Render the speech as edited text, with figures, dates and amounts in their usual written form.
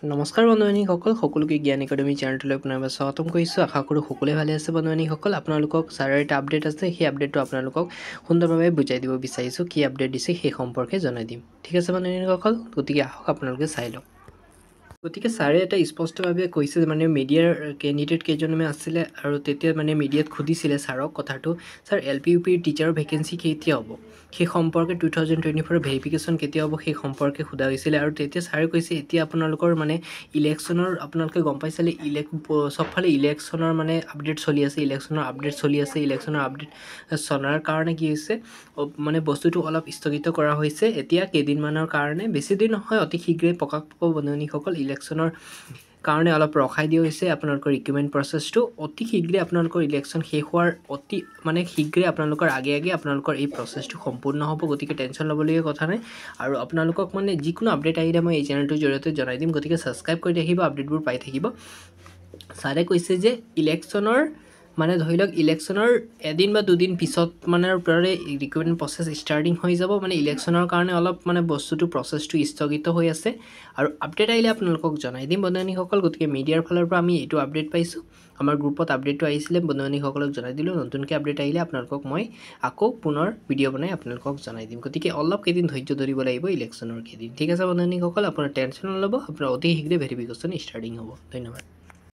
নমস্কাৰ বন্ধুবান্ধৱীসকল, সকলোকে জ্ঞান একাডেমি চেনেলটোলৈ আপোনালোকক স্বাগতম কৰিছোঁ। আশা কৰোঁ সকলোৱে ভালে আছে। বন্ধুবান্ধৱীসকল, আপোনালোকক ছাৰৰ এটা আপডেট আছে, সেই আপডেটটো আপোনালোকক সুন্দৰভাৱে বুজাই দিব বিচাৰিছোঁ। কি আপডেট দিছে সেই সম্পৰ্কে জনাই দিম। ঠিক আছে বন্ধুবান্ধৱীসকল, গতিকে আহক আপোনালোকে চাই লওক। গতিকে ছাৰে এটা স্পষ্টভাৱে কৈছে যে মিডিয়াৰ কেণ্ডিডেট কেইজনমান আছিলে আৰু তেতিয়া মিডিয়াত সুধিছিলে ছাৰক কথাটো, ছাৰ LP UPৰ টিচাৰৰ ভেকেঞ্চি কেতিয়া হ'ব, সেই সম্পৰ্কে 2024 ভেৰিফিকেশ্যন কেতিয়া হ'ব সেই সম্পৰ্কে সোধা হৈছিলে। আৰু তেতিয়া ছাৰে কৈছে এতিয়া আপোনালোকৰ ইলেকশ্যনৰ আপোনালোকে গম পাইছিলে, চবফালে ইলেকশ্যনৰ আপডেট চলি আছে, ইলেকশ্যনৰ আপডেট চলাৰ কাৰণে কি হৈছে বস্তুটো অলপ স্থগিত কৰা হৈছে এতিয়া কেইদিনমানৰ কাৰণে, বেছি দিন নহয়, অতি শীঘ্ৰেই প্ৰকাশ পাব বন্ধুসকল। ইলেকশ্যনৰ কাৰণে অলপ ৰখাই দিয়া হৈছে আপোনালোকৰ ৰিক্ৰুটমেণ্ট প্ৰচেছটো। অতি শীঘ্ৰে আপোনালোকৰ ইলেকশ্যন শেষ হোৱাৰ শীঘ্ৰে আপোনালোকৰ আগে আপোনালোকৰ এই প্ৰচেছটো সম্পূৰ্ণ হ'ব। গতিকে টেনশ্যন ল'বলগীয়া কথা নাই। আৰু আপোনালোকক যিকোনো আপডেট আহিলে মই এই চেনেলটোৰ জৰিয়তে জনাই দিম। গতিকে ছাবস্ক্ৰাইব কৰি ৰাখিব, আপডেটবোৰ পাই থাকিব। ছাৰে কৈছে যে ইলেকশ্যনৰ ধৰি লওক ইলেকশ্যনৰ এদিন বা দুদিন পিছত পৰাই ৰিক্ৰুটমেণ্ট প্ৰচেছ ষ্টাৰ্টিং হৈ যাব। ইলেকশ্যনৰ কাৰণে অলপ বস্তুটো প্ৰচেছটো স্থগিত হৈ আছে আৰু আপডেট আহিলে আপোনালোকক জনাই দিম বন্ধুবান্ধৱীসকল। গতিকে মিডিয়াৰ ফালৰ পৰা আমি এইটো আপডেট পাইছোঁ, আমাৰ গ্ৰুপত আপডেটটো আহিছিলে, বন্ধুবান্ধৱীসকলক জনাই দিলোঁ। নতুনকৈ আপডেট আহিলে আপোনালোকক মই আকৌ পুনৰ ভিডিঅ' বনাই আপোনালোকক জনাই দিম। গতিকে অলপ কেইদিন ধৈৰ্য ধৰিব লাগিব ইলেকশ্যনৰ কেইদিন। ঠিক আছে বন্ধুবান্ধৱীসকল, আপোনাৰ টেনশ্যন নল'ব, আপোনাৰ অতি শীঘ্ৰে ভেৰিফিকেশ্যন ষ্টাৰ্টিং হ'ব। ধন্যবাদ।